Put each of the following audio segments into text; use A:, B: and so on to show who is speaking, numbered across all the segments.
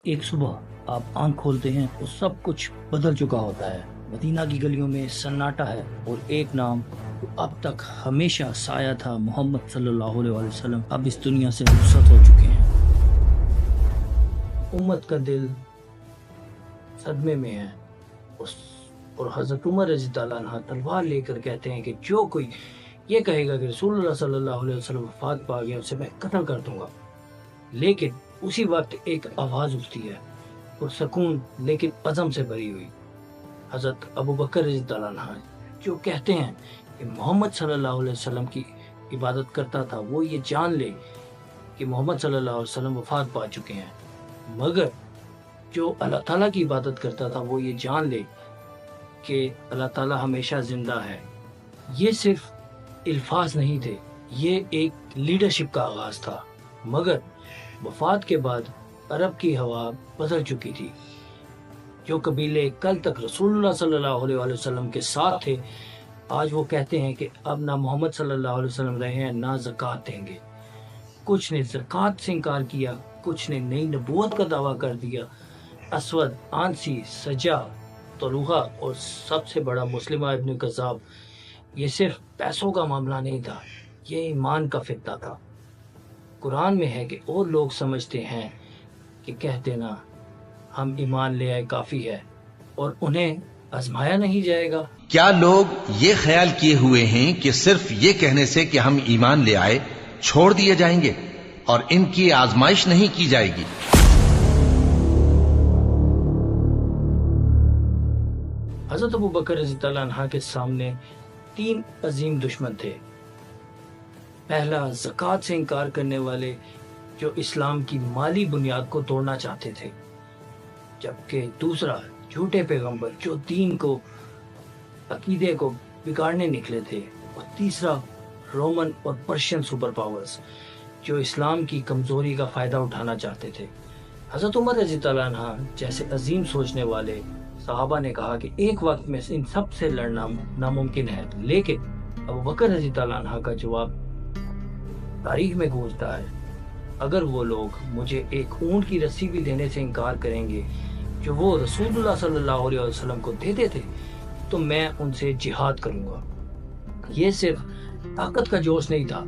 A: ایک صبح آپ آنکھ کھولتے ہیں تو سب کچھ بدل چکا ہوتا ہے۔ مدینہ کی گلیوں میں سناٹا ہے اور ایک نام جو اب تک ہمیشہ سایہ تھا، محمد صلی اللہ علیہ وسلم، اب اس دنیا سے رخصت ہو چکے ہیں۔ امت کا دل صدمے میں ہے اور حضرت عمر رضی اللہ عنہ تلوار لے کر کہتے ہیں کہ جو کوئی یہ کہے گا کہ رسول اللہ صلی اللہ علیہ وسلم وفات پا گیا، اسے میں قتل کر دوں گا۔ لیکن اسی وقت ایک آواز اٹھتی ہے، پرسکون لیکن عزم سے بھری ہوئی، حضرت ابو بکر رضی اللہ عنہ، جو کہتے ہیں کہ محمد صلی اللہ علیہ وسلم کی عبادت کرتا تھا وہ یہ جان لے کہ محمد صلی اللہ علیہ وسلم وفات پا چکے ہیں، مگر جو اللہ تعالیٰ کی عبادت کرتا تھا وہ یہ جان لے کہ اللہ تعالیٰ ہمیشہ زندہ ہے۔ یہ صرف الفاظ نہیں تھے، یہ ایک لیڈرشپ کا آغاز تھا، مگر وفات کے بعد عرب کی ہوا بدل چکی تھی۔ جو قبیلے کل تک رسول اللہ صلی اللہ علیہ وسلم کے ساتھ تھے، آج وہ کہتے ہیں کہ اب نہ محمد صلی اللہ علیہ وسلم رہے ہیں، نہ زکوٰۃ دیں گے۔ کچھ نے زکوٰۃ سے انکار کیا، کچھ نے نئی نبوت کا دعویٰ کر دیا۔ اسود، آنسی، سجا، طلحہ اور سب سے بڑا مسلمہ ابن کذاب، یہ صرف پیسوں کا معاملہ نہیں تھا، یہ ایمان کا فتنہ تھا۔ قرآن میں ہے کہ اور لوگ سمجھتے ہیں کہ کہہ دینا ہم ایمان لے آئے کافی ہے اور انہیں آزمایا نہیں جائے گا۔
B: کیا لوگ یہ خیال کیے ہوئے ہیں کہ صرف یہ کہنے سے کہ ہم ایمان لے آئے چھوڑ دیے جائیں گے اور ان کی آزمائش نہیں کی جائے گی؟
A: حضرت ابو بکر رضی اللہ عنہ کے سامنے 3 عظیم دشمن تھے۔ پہلا، زکوٰۃ سے انکار کرنے والے جو اسلام کی مالی بنیاد کو توڑنا چاہتے تھے، جبکہ دوسرا، جھوٹے پیغمبر جو دین کو، عقیدے کو بگاڑنے نکلے تھے، اور تیسرا، رومن اور پرشین سپر پاورز جو اسلام کی کمزوری کا فائدہ اٹھانا چاہتے تھے۔ حضرت عمر رضی اللہ عنہ جیسے عظیم سوچنے والے صحابہ نے کہا کہ ایک وقت میں ان سب سے لڑنا ناممکن ہے، لیکن ابو بکر رضی اللہ عنہ کا جواب تاریخ میں گونجتا ہے، اگر وہ لوگ مجھے ایک اونٹ کی رسی بھی دینے سے انکار کریں گے جو وہ رسول اللہ صلی اللہ علیہ وسلم کو دیتے تھے، تو میں ان سے جہاد کروں گا۔ یہ صرف طاقت کا جوش نہیں تھا،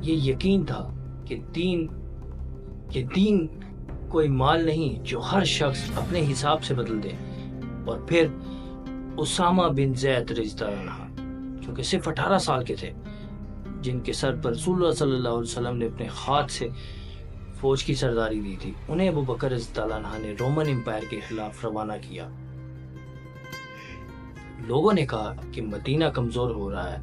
A: یہ یقین تھا کہ دین کوئی مال نہیں جو ہر شخص اپنے حساب سے بدل دے۔ اور پھر اسامہ بن زید رضی اللہ عنہ، جو کہ صرف 18 سال کے تھے، جن کے سر پر رسول اللہ صلی اللہ علیہ وسلم نے اپنے ہاتھ سے فوج کی سرداری دی تھی، انہیں ابو بکر رضی اللہ عنہ نے رومن امپائر کے خلاف روانہ کیا۔ لوگوں نے کہا کہ مدینہ کمزور ہو رہا ہے،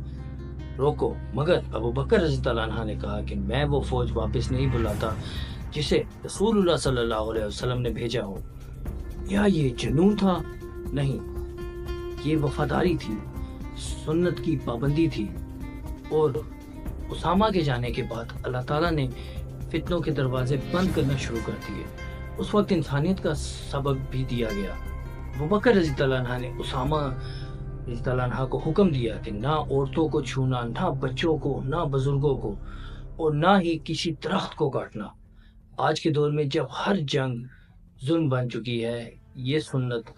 A: روکو، مگر ابو بکر رضی اللہ عنہ نے کہا کہ میں وہ فوج واپس نہیں بلاتا جسے رسول اللہ صلی اللہ علیہ وسلم نے بھیجا ہو۔ یا یہ جنون تھا؟ نہیں، یہ وفاداری تھی، سنت کی پابندی تھی۔ اور اسامہ کے جانے کے بعد اللہ تعالیٰ نے فتنوں کے دروازے بند کرنا شروع کر دیے۔ اس وقت انسانیت کا سبق بھی دیا گیا۔ ابو بکر رضی اللہ عنہ نے اسامہ رضی اللہ عنہ کو حکم دیا کہ نہ عورتوں کو چھونا، نہ بچوں کو، نہ بزرگوں کو، اور نہ ہی کسی درخت کو کاٹنا۔ آج کے دور میں جب ہر جنگ ظلم بن چکی ہے، یہ سنت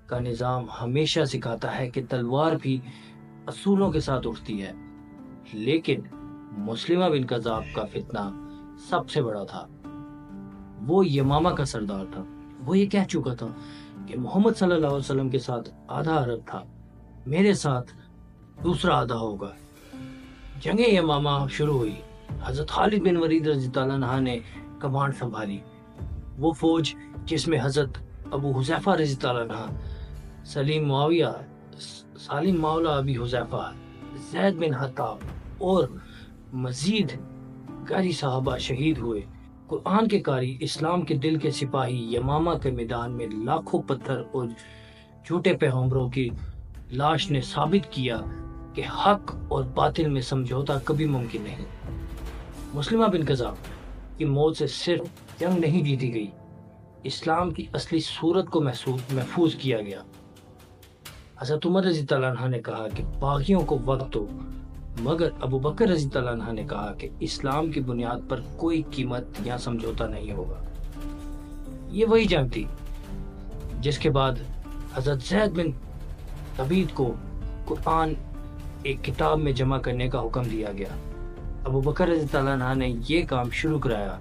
A: کا نظام ہمیشہ سکھاتا ہے کہ تلوار بھی اصولوں کے ساتھ اٹھتی ہے۔ لیکن مسلمہ بن کذاب کا فتنہ سب سے بڑا تھا۔ وہ یمامہ کا سردار تھا، وہ یہ کہہ چکا تھا کہ محمد صلی اللہ علیہ وسلم کے ساتھ آدھا عرب تھا، میرے ساتھ دوسرا آدھا ہوگا۔ جنگ یمامہ شروع ہوئی، حضرت خالد بن ولید رضی اللہ عنہ نے کمانڈ سنبھالی۔ وہ فوج جس میں حضرت ابو حذیفہ رضی اللہ عنہ، سلیم مولا ابی حذیفہ، زید بن حطاب اور مزید قاری صحابہ شہید ہوئے۔ قرآن کے قاری، اسلام کے دل کے سپاہی، یمامہ کے میدان میں لاکھوں پتھر اور جھوٹے پیغمبروں کی لاش نے ثابت کیا کہ حق اور باطل میں سمجھوتا کبھی ممکن نہیں۔ مسلمہ بن کذاب کی موت سے صرف جنگ نہیں جیتی گئی، اسلام کی اصلی صورت کو محفوظ کیا گیا۔ حضرت عمر رضی اللہ عنہ نے کہا کہ باغیوں کو وقت دو، مگر ابو بکر رضی اللہ عنہ نے کہا کہ اسلام کی بنیاد پر کوئی قیمت یا سمجھوتا نہیں ہوگا۔ یہ وہی جنگ تھی جس کے بعد حضرت زید بن ثابت کو قرآن ایک کتاب میں جمع کرنے کا حکم دیا گیا۔ ابو بکر رضی اللہ عنہ نے یہ کام شروع کرایا۔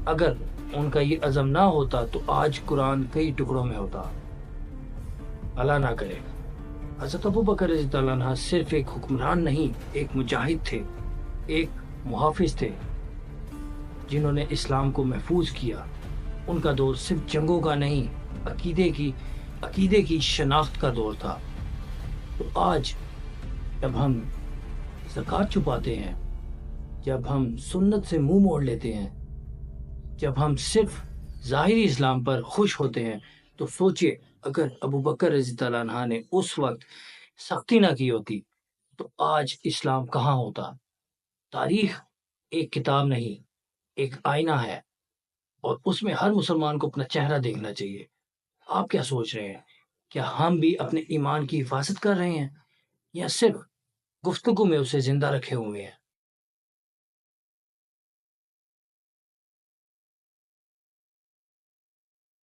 A: اگر ان کا یہ عزم نہ ہوتا تو آج قرآن کئی ٹکڑوں میں ہوتا۔ اللہ نہ کرے۔ حضرت ابو بکر رضی اللہ عنہ صرف ایک حکمران نہیں، ایک مجاہد تھے، ایک محافظ تھے جنہوں نے اسلام کو محفوظ کیا۔ ان کا دور صرف جنگوں کا نہیں، عقیدے کی شناخت کا دور تھا۔ تو آج جب ہم زکوٰۃ چھپاتے ہیں، جب ہم سنت سے منہ موڑ لیتے ہیں، جب ہم صرف ظاہری اسلام پر خوش ہوتے ہیں، تو سوچئے اگر ابو بکر رضی اللہ عنہ نے اس وقت سختی نہ کی ہوتی تو آج اسلام کہاں ہوتا۔ تاریخ ایک کتاب نہیں، ایک آئینہ ہے، اور اس میں ہر مسلمان کو اپنا چہرہ دیکھنا چاہیے۔ آپ کیا سوچ رہے ہیں؟ کیا ہم بھی اپنے ایمان کی حفاظت کر رہے ہیں یا صرف گفتگو میں اسے زندہ رکھے ہوئے ہیں؟